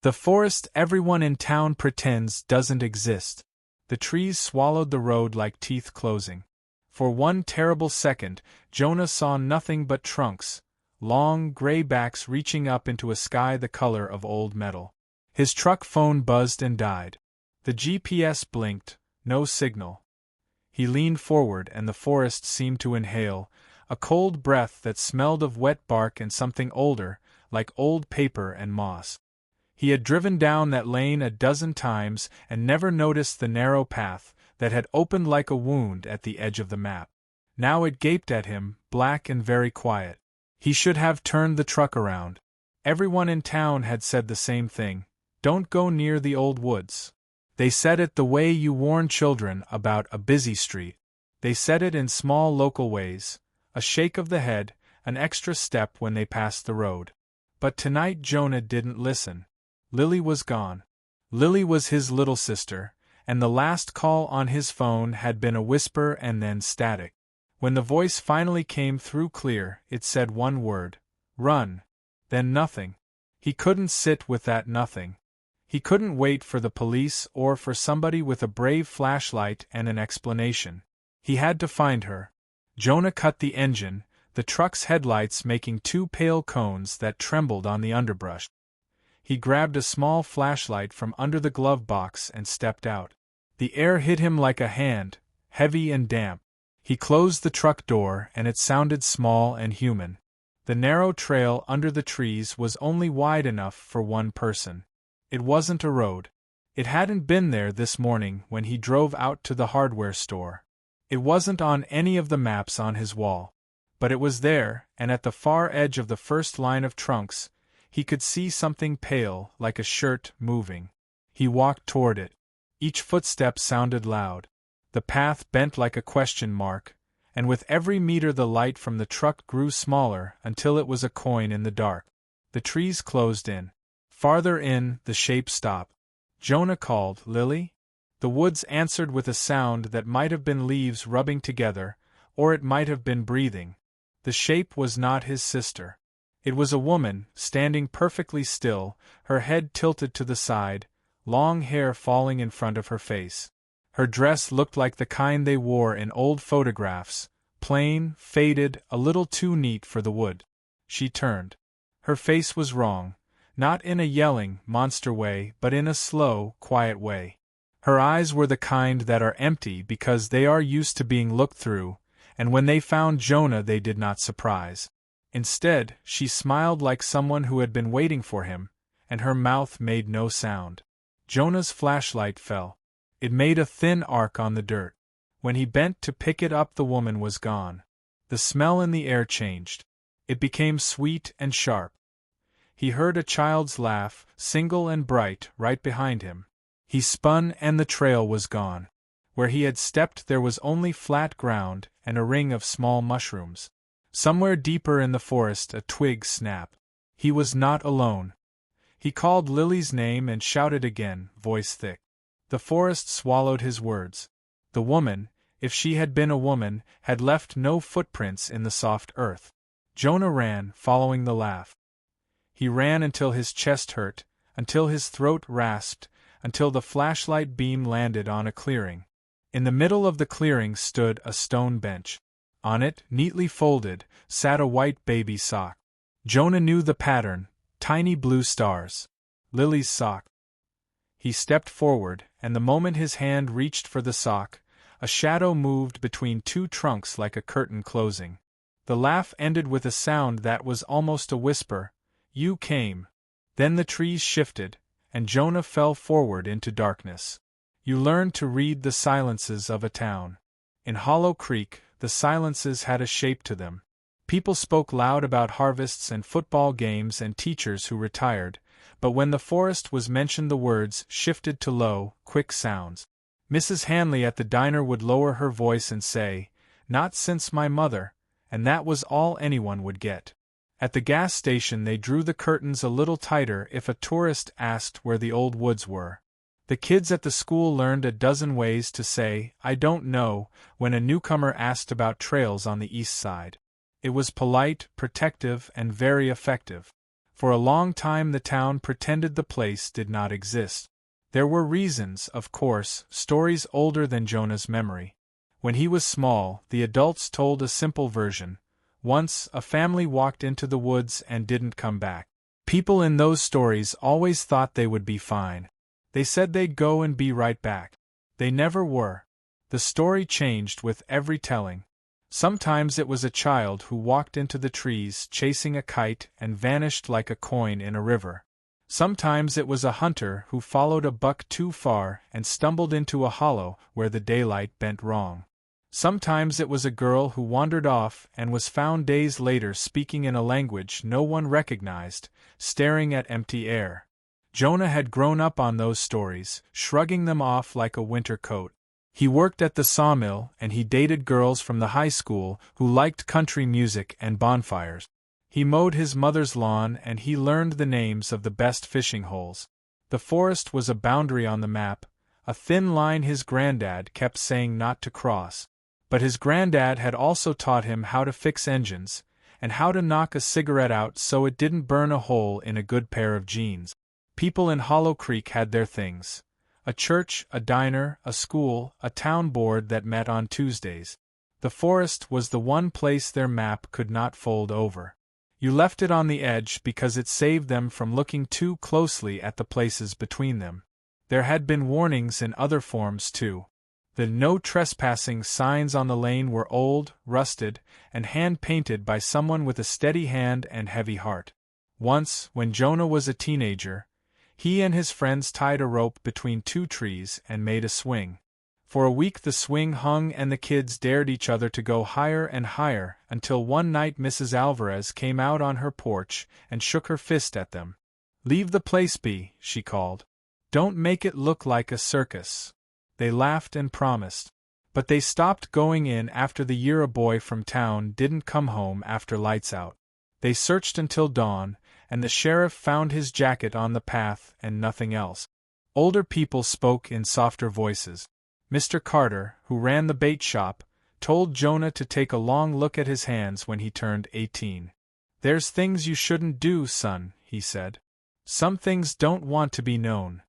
The forest everyone in town pretends doesn't exist. The trees swallowed the road like teeth closing. For one terrible second, Jonah saw nothing but trunks, long gray backs reaching up into a sky the color of old metal. His truck phone buzzed and died. The GPS blinked, no signal. He leaned forward and the forest seemed to inhale, a cold breath that smelled of wet bark and something older, like old paper and moss. He had driven down that lane a dozen times and never noticed the narrow path that had opened like a wound at the edge of the map. Now it gaped at him, black and very quiet. He should have turned the truck around. Everyone in town had said the same thing. Don't go near the old woods. They said it the way you warn children about a busy street. They said it in small local ways, a shake of the head, an extra step when they passed the road. But tonight Jonah didn't listen. Lily was gone. Lily was his little sister, and the last call on his phone had been a whisper and then static. When the voice finally came through clear, it said one word: run. Then nothing. He couldn't sit with that nothing. He couldn't wait for the police or for somebody with a brave flashlight and an explanation. He had to find her. Jonah cut the engine, the truck's headlights making two pale cones that trembled on the underbrush. He grabbed a small flashlight from under the glove box and stepped out. The air hit him like a hand, heavy and damp. He closed the truck door and it sounded small and human. The narrow trail under the trees was only wide enough for one person. It wasn't a road. It hadn't been there this morning when he drove out to the hardware store. It wasn't on any of the maps on his wall. But it was there, and at the far edge of the first line of trunks, he could see something pale, like a shirt, moving. He walked toward it. Each footstep sounded loud. The path bent like a question mark, and with every meter the light from the truck grew smaller until it was a coin in the dark. The trees closed in. Farther in, the shape stopped. Jonah called, "Lily?" The woods answered with a sound that might have been leaves rubbing together, or it might have been breathing. The shape was not his sister. It was a woman, standing perfectly still, her head tilted to the side, long hair falling in front of her face. Her dress looked like the kind they wore in old photographs, plain, faded, a little too neat for the wood. She turned. Her face was wrong, not in a yelling, monster way, but in a slow, quiet way. Her eyes were the kind that are empty because they are used to being looked through, and when they found Jonah they did not surprise. Instead, she smiled like someone who had been waiting for him, and her mouth made no sound. Jonah's flashlight fell. It made a thin arc on the dirt. When he bent to pick it up, the woman was gone. The smell in the air changed. It became sweet and sharp. He heard a child's laugh, single and bright, right behind him. He spun and the trail was gone. Where he had stepped there was only flat ground and a ring of small mushrooms. Somewhere deeper in the forest a twig snapped. He was not alone. He called Lily's name and shouted again, voice thick. The forest swallowed his words. The woman, if she had been a woman, had left no footprints in the soft earth. Jonah ran, following the laugh. He ran until his chest hurt, until his throat rasped, until the flashlight beam landed on a clearing. In the middle of the clearing stood a stone bench. On it, neatly folded, sat a white baby sock. Jonah knew the pattern, tiny blue stars. Lily's sock. He stepped forward, and the moment his hand reached for the sock, a shadow moved between two trunks like a curtain closing. The laugh ended with a sound that was almost a whisper. You came. Then the trees shifted, and Jonah fell forward into darkness. You learned to read the silences of a town. In Hollow Creek, the silences had a shape to them. People spoke loud about harvests and football games and teachers who retired, but when the forest was mentioned the words shifted to low, quick sounds. Mrs. Hanley at the diner would lower her voice and say, "Not since my mother," and that was all anyone would get. At the gas station they drew the curtains a little tighter if a tourist asked where the old woods were. The kids at the school learned a dozen ways to say, "I don't know," when a newcomer asked about trails on the east side. It was polite, protective, and very effective. For a long time the town pretended the place did not exist. There were reasons, of course, stories older than Jonah's memory. When he was small, the adults told a simple version. Once, a family walked into the woods and didn't come back. People in those stories always thought they would be fine. They said they'd go and be right back. They never were. The story changed with every telling. Sometimes it was a child who walked into the trees chasing a kite and vanished like a coin in a river. Sometimes it was a hunter who followed a buck too far and stumbled into a hollow where the daylight bent wrong. Sometimes it was a girl who wandered off and was found days later speaking in a language no one recognized, staring at empty air. Jonah had grown up on those stories, shrugging them off like a winter coat. He worked at the sawmill and he dated girls from the high school who liked country music and bonfires. He mowed his mother's lawn and he learned the names of the best fishing holes. The forest was a boundary on the map, a thin line his granddad kept saying not to cross. But his granddad had also taught him how to fix engines, and how to knock a cigarette out so it didn't burn a hole in a good pair of jeans. People in Hollow Creek had their things. A church, a diner, a school, a town board that met on Tuesdays. The forest was the one place their map could not fold over. You left it on the edge because it saved them from looking too closely at the places between them. There had been warnings in other forms too. The no trespassing signs on the lane were old, rusted, and hand-painted by someone with a steady hand and heavy heart. Once, when Jonah was a teenager, he and his friends tied a rope between two trees and made a swing. For a week the swing hung and the kids dared each other to go higher and higher until one night Mrs. Alvarez came out on her porch and shook her fist at them. "Leave the place be," she called. "Don't make it look like a circus." They laughed and promised. But they stopped going in after the year a boy from town didn't come home after lights out. They searched until dawn, and the sheriff found his jacket on the path and nothing else. Older people spoke in softer voices. Mr. Carter, who ran the bait shop, told Jonah to take a long look at his hands when he turned 18. "There's things you shouldn't do, son," he said. "Some things don't want to be known."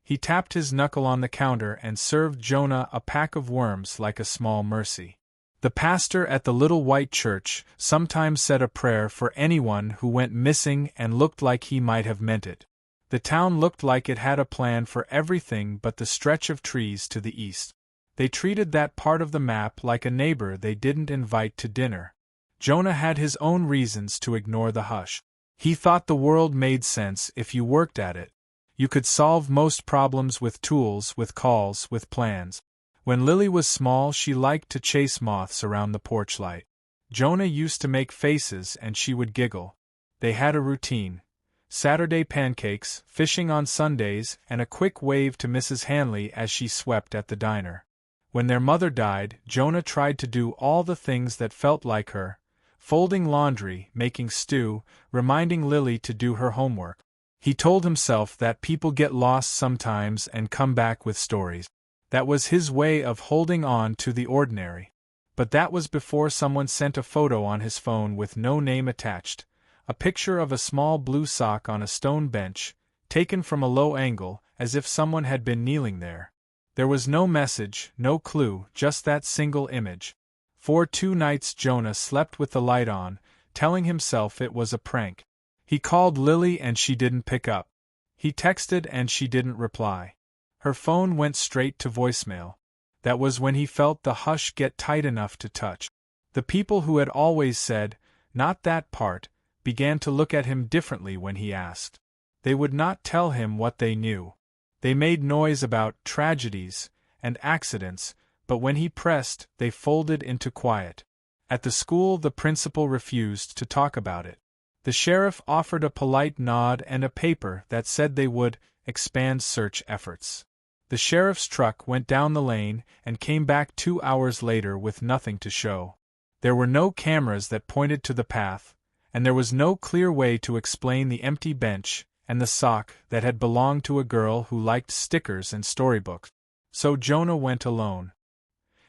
He tapped his knuckle on the counter and served Jonah a pack of worms like a small mercy. The pastor at the little white church sometimes said a prayer for anyone who went missing and looked like he might have meant it. The town looked like it had a plan for everything but the stretch of trees to the east. They treated that part of the map like a neighbor they didn't invite to dinner. Jonah had his own reasons to ignore the hush. He thought the world made sense if you worked at it. You could solve most problems with tools, with calls, with plans. When Lily was small, she liked to chase moths around the porch light. Jonah used to make faces and she would giggle. They had a routine. Saturday pancakes, fishing on Sundays, and a quick wave to Mrs. Hanley as she swept at the diner. When their mother died, Jonah tried to do all the things that felt like her, folding laundry, making stew, reminding Lily to do her homework. He told himself that people get lost sometimes and come back with stories. That was his way of holding on to the ordinary. But that was before someone sent a photo on his phone with no name attached, a picture of a small blue sock on a stone bench, taken from a low angle, as if someone had been kneeling there. There was no message, no clue, just that single image. For 2 nights Jonah slept with the light on, telling himself it was a prank. He called Lily and she didn't pick up. He texted and she didn't reply. Her phone went straight to voicemail. That was when he felt the hush get tight enough to touch. The people who had always said, "Not that part," began to look at him differently when he asked. They would not tell him what they knew. They made noise about tragedies and accidents, but when he pressed, they folded into quiet. At the school, the principal refused to talk about it. The sheriff offered a polite nod and a paper that said they would expand search efforts. The sheriff's truck went down the lane and came back 2 hours later with nothing to show. There were no cameras that pointed to the path, and there was no clear way to explain the empty bench and the sock that had belonged to a girl who liked stickers and storybooks. So Jonah went alone.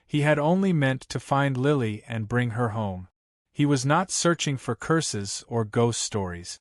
He had only meant to find Lily and bring her home. He was not searching for curses or ghost stories.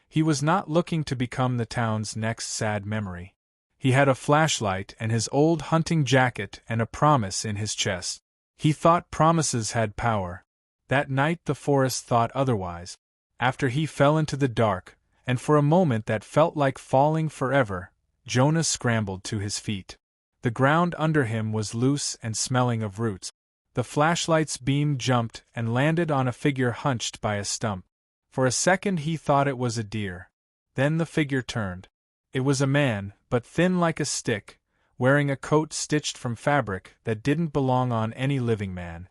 He was not looking to become the town's next sad memory. He had a flashlight and his old hunting jacket and a promise in his chest. He thought promises had power. That night the forest thought otherwise. After he fell into the dark, and for a moment that felt like falling forever, Jonah scrambled to his feet. The ground under him was loose and smelling of roots. The flashlight's beam jumped and landed on a figure hunched by a stump. For a second he thought it was a deer. Then the figure turned. It was a man, but thin like a stick, wearing a coat stitched from fabric that didn't belong on any living man.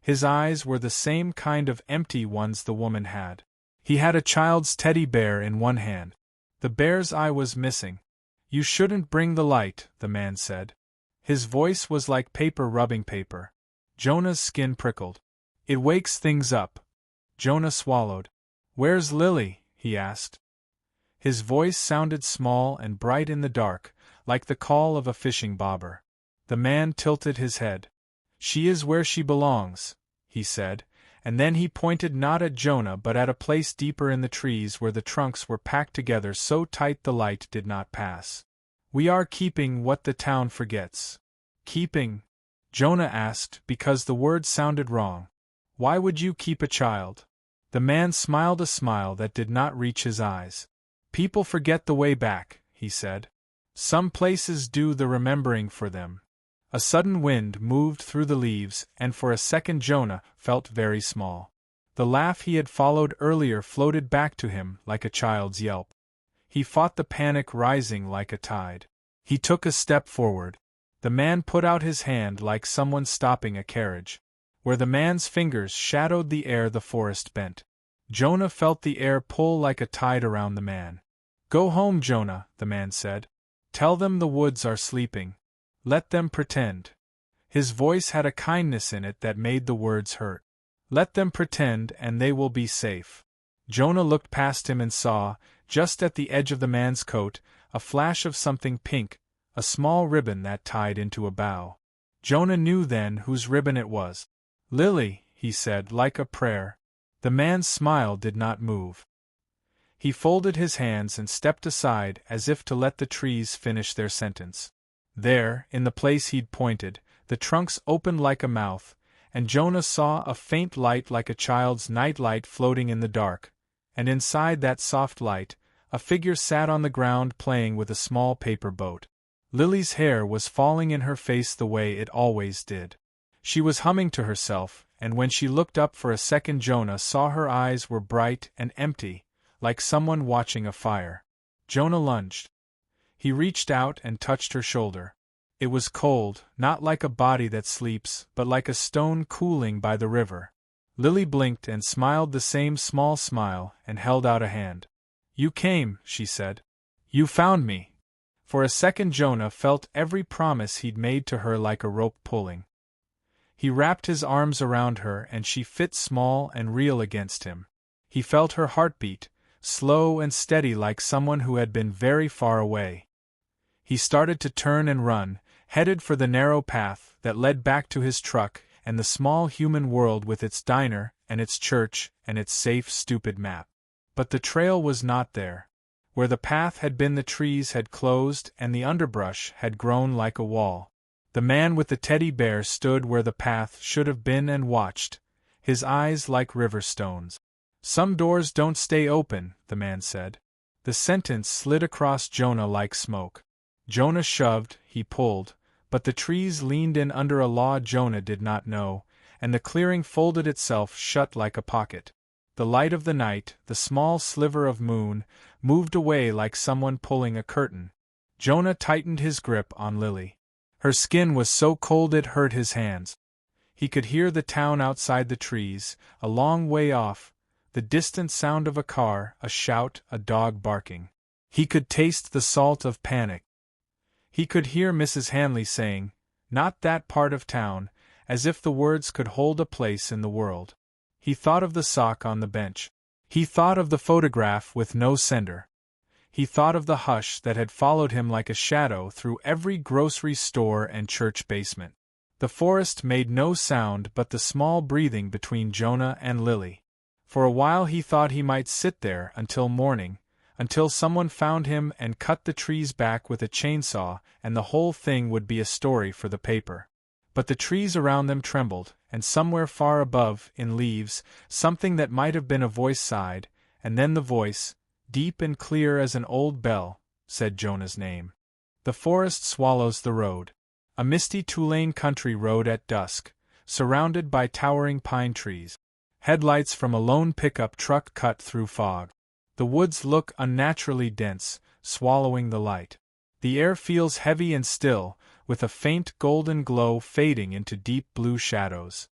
His eyes were the same kind of empty ones the woman had. He had a child's teddy bear in one hand. The bear's eye was missing. "You shouldn't bring the light," the man said. His voice was like paper rubbing paper. Jonah's skin prickled. "It wakes things up." Jonah swallowed. "Where's Lily?" he asked. His voice sounded small and bright in the dark, like the call of a fishing bobber. The man tilted his head. "She is where she belongs," he said, and then he pointed not at Jonah but at a place deeper in the trees where the trunks were packed together so tight the light did not pass. "We are keeping what the town forgets." "Keeping?" Jonah asked, because the word sounded wrong. "Why would you keep a child?" The man smiled a smile that did not reach his eyes. "People forget the way back," he said. "Some places do the remembering for them." A sudden wind moved through the leaves, and for a second Jonah felt very small. The laugh he had followed earlier floated back to him like a child's yelp. He fought the panic rising like a tide. He took a step forward. The man put out his hand like someone stopping a carriage. Where the man's fingers shadowed the air the forest bent. Jonah felt the air pull like a tide around the man. "Go home, Jonah," the man said. "Tell them the woods are sleeping. Let them pretend." His voice had a kindness in it that made the words hurt. "Let them pretend and they will be safe." Jonah looked past him and saw, just at the edge of the man's coat, a flash of something pink, a small ribbon that tied into a bough. Jonah knew then whose ribbon it was. "Lily," he said, like a prayer. The man's smile did not move. He folded his hands and stepped aside as if to let the trees finish their sentence. There, in the place he'd pointed, the trunks opened like a mouth, and Jonah saw a faint light like a child's night light floating in the dark, and inside that soft light, a figure sat on the ground playing with a small paper boat. Lily's hair was falling in her face the way it always did. She was humming to herself, and when she looked up for a second Jonah saw her eyes were bright and empty, like someone watching a fire. Jonah lunged. He reached out and touched her shoulder. It was cold, not like a body that sleeps, but like a stone cooling by the river. Lily blinked and smiled the same small smile and held out a hand. "You came," she said. "You found me." For a second Jonah felt every promise he'd made to her like a rope pulling. He wrapped his arms around her and she fit small and real against him. He felt her heartbeat, slow and steady like someone who had been very far away. He started to turn and run, headed for the narrow path that led back to his truck and the small human world with its diner and its church and its safe stupid map. But the trail was not there. Where the path had been the trees had closed and the underbrush had grown like a wall. The man with the teddy bear stood where the path should have been and watched, his eyes like river stones. "Some doors don't stay open," the man said. The sentence slid across Jonah like smoke. Jonah shoved, he pulled, but the trees leaned in under a law Jonah did not know, and the clearing folded itself shut like a pocket. The light of the night, the small sliver of moon, moved away like someone pulling a curtain. Jonah tightened his grip on Lily. Her skin was so cold it hurt his hands. He could hear the town outside the trees, a long way off, the distant sound of a car, a shout, a dog barking. He could taste the salt of panic. He could hear Mrs. Hanley saying, "Not that part of town," as if the words could hold a place in the world. He thought of the sock on the bench. He thought of the photograph with no sender. He thought of the hush that had followed him like a shadow through every grocery store and church basement. The forest made no sound but the small breathing between Jonah and Lily. For a while he thought he might sit there until morning, until someone found him and cut the trees back with a chainsaw, and the whole thing would be a story for the paper. But the trees around them trembled, and somewhere far above, in leaves, something that might have been a voice sighed, and then the voice, deep and clear as an old bell, said Jonah's name. The forest swallows the road. A misty Tulane country road at dusk, surrounded by towering pine trees. Headlights from a lone pickup truck cut through fog. The woods look unnaturally dense, swallowing the light. The air feels heavy and still, with a faint golden glow fading into deep blue shadows.